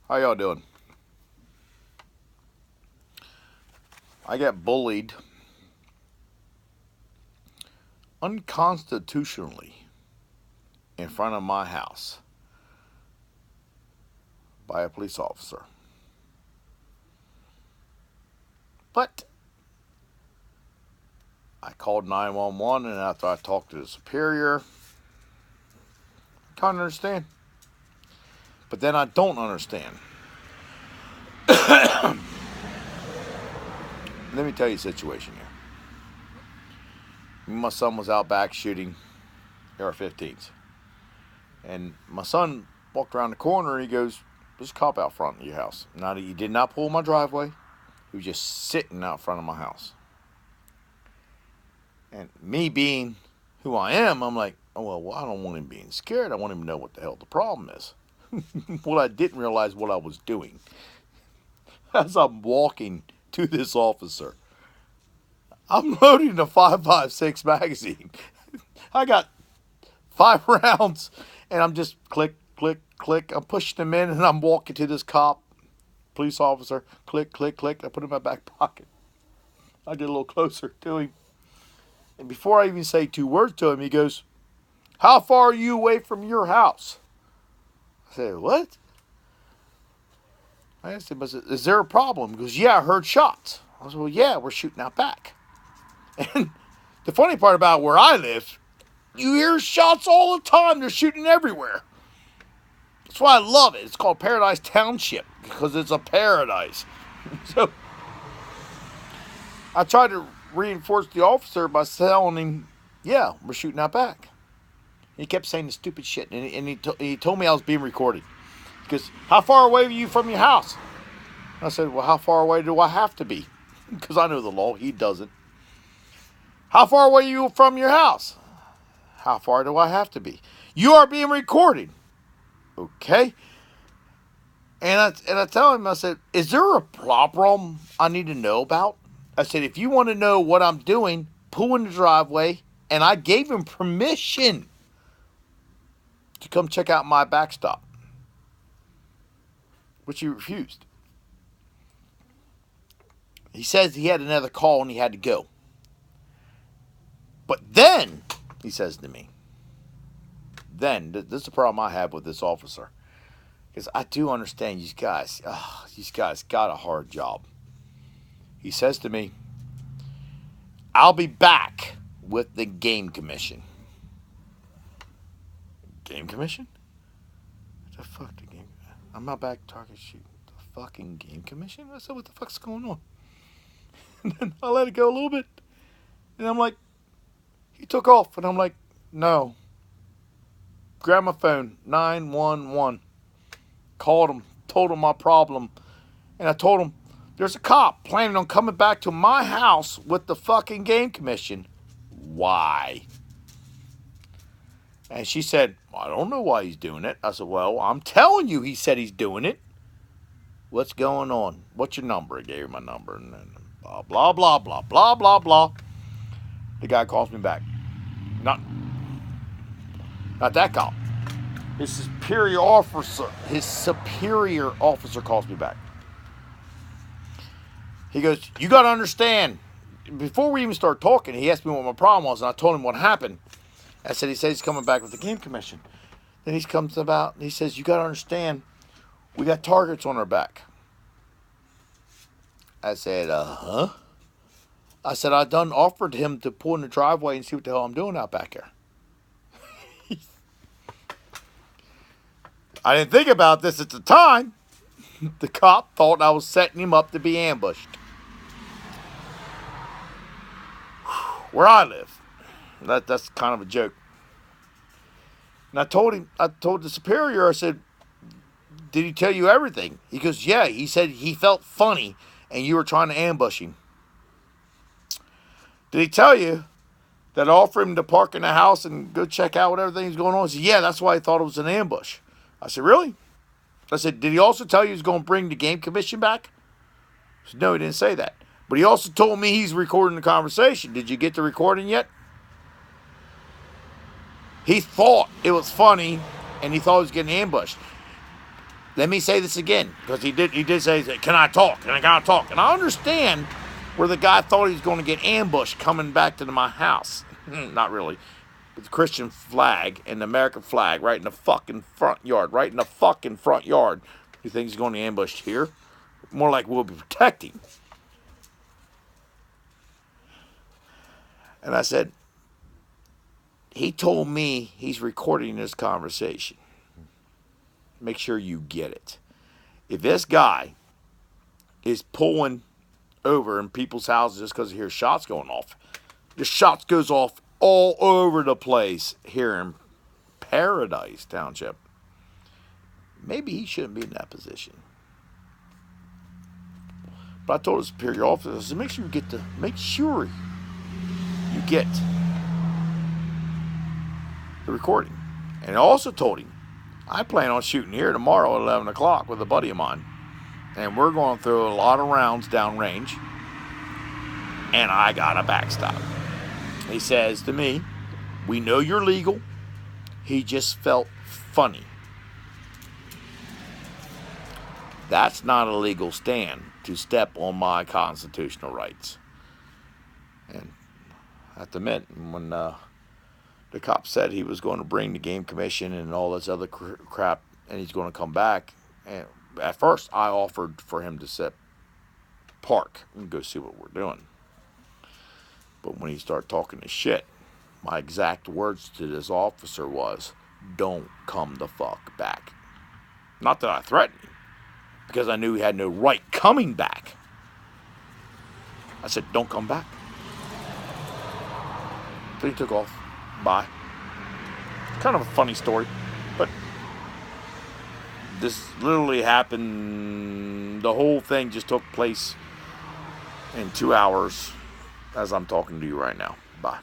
How y'all doing? I got bullied unconstitutionally in front of my house by a police officer. But I called 911, and after I talked to the superior, I can't understand. But then I don't understand. Let me tell you the situation here. My son was out back shooting AR-15s. And my son walked around the corner and he goes, "There's a cop out front of your house." Now, he did not pull my driveway. He was just sitting out front of my house. And me being who I am, I'm like, oh, well, I don't want him being scared. I want him to know what the hell the problem is. Well, I didn't realize what I was doing. As I'm walking to this officer, I'm loading a 5.56 magazine. I got 5 rounds, and I'm just click, click, click. I'm pushing them in, and I'm walking to this cop, police officer. Click, click, click. I put it in my back pocket. I get a little closer to him. And before I even say 2 words to him, he goes, "How far are you away from your house?" I said, "What?" I asked him, I said, "Is there a problem?" He goes, "Yeah, I heard shots." I said, "Well, yeah, we're shooting out back." And the funny part about where I live, you hear shots all the time. They're shooting everywhere. That's why I love it. It's called Paradise Township because it's a paradise. So I tried to reinforce the officer by telling him, "Yeah, we're shooting out back." He kept saying the stupid shit, and he told me I was being recorded. He goes, "How far away are you from your house?" I said, "Well, how far away do I have to be?" Because I know the law. He doesn't. "How far away are you from your house?" "How far do I have to be?" "You are being recorded." Okay. And I tell him, I said, "Is there a problem I need to know about?" I said, "If you want to know what I'm doing, pull in the driveway." And I gave him permission to come check out my backstop, which he refused. He says he had another call and he had to go. But then, he says to me, this is the problem I have with this officer. Because I do understand these guys got a hard job. He says to me, "I'll be back with the game commission." Game commission? What the fuck, the game? I'm not back target shooting. The fucking game commission? I said, "What the fuck's going on?" And then I let it go a little bit. And I'm like, he took off. And I'm like, "No." Grab my phone, 911. Called him, told him my problem. And I told him, there's a cop planning on coming back to my house with the fucking game commission. Why? And she said, "I don't know why he's doing it." I said, "Well, I'm telling you he said he's doing it. What's going on? What's your number?" I gave her my number. And then blah, blah, blah, blah, blah, blah, blah. The guy calls me back. Not that cop. His superior officer calls me back. He goes, "You got to understand." Before we even start talking, he asked me what my problem was, and I told him what happened. I said, he says he's coming back with the game commission. Then he comes about, and he says, "You got to understand, we got targets on our back." I said, "Huh?" I said, "I done offered him to pull in the driveway and see what the hell I'm doing out back here." I didn't think about this at the time. The cop thought I was setting him up to be ambushed. Where I live. That's kind of a joke. And I told the superior, I said, "Did he tell you everything?" He goes, "Yeah." He said he felt funny and you were trying to ambush him. "Did he tell you that I offered him to park in the house and go check out what everything's going on?" He said, "Yeah, that's why he thought it was an ambush." I said, "Really?" I said, "Did he also tell you he's going to bring the game commission back?" He said, "No, he didn't say that. But he also told me he's recording the conversation. Did you get the recording yet?" He thought it was funny, and he thought he was getting ambushed. let me say this again, because he did say, can I talk? Can I talk? And I understand where the guy thought he was going to get ambushed coming back to my house. Not really. With the Christian flag and the American flag right in the fucking front yard. Right in the fucking front yard. You think he's going to ambush here? More like we'll be protecting. And I said, he told me he's recording this conversation. Make sure you get it. If this guy is pulling over in people's houses just because he hears shots going off, the shots goes off all over the place here in Paradise Township. Maybe he shouldn't be in that position. But I told his superior officer, I said, make sure you get the recording. And I also told him, I plan on shooting here tomorrow at 11 o'clock with a buddy of mine. And we're going through a lot of rounds downrange. And I got a backstop. He says to me, we know you're legal. He just felt funny. That's not a legal stand to step on my constitutional rights. And I have to admit, when the cop said he was going to bring the game commission and all this other crap, and he's going to come back, and at first I offered for him to park and go see what we're doing. But when he started talking his shit, my exact words to this officer was, don't come the fuck back. Not that I threatened him, because I knew he had no right coming back. I said, don't come back. So he took off. Bye. Kind of a funny story, but this literally happened. The whole thing just took place in 2 hours as I'm talking to you right now. Bye.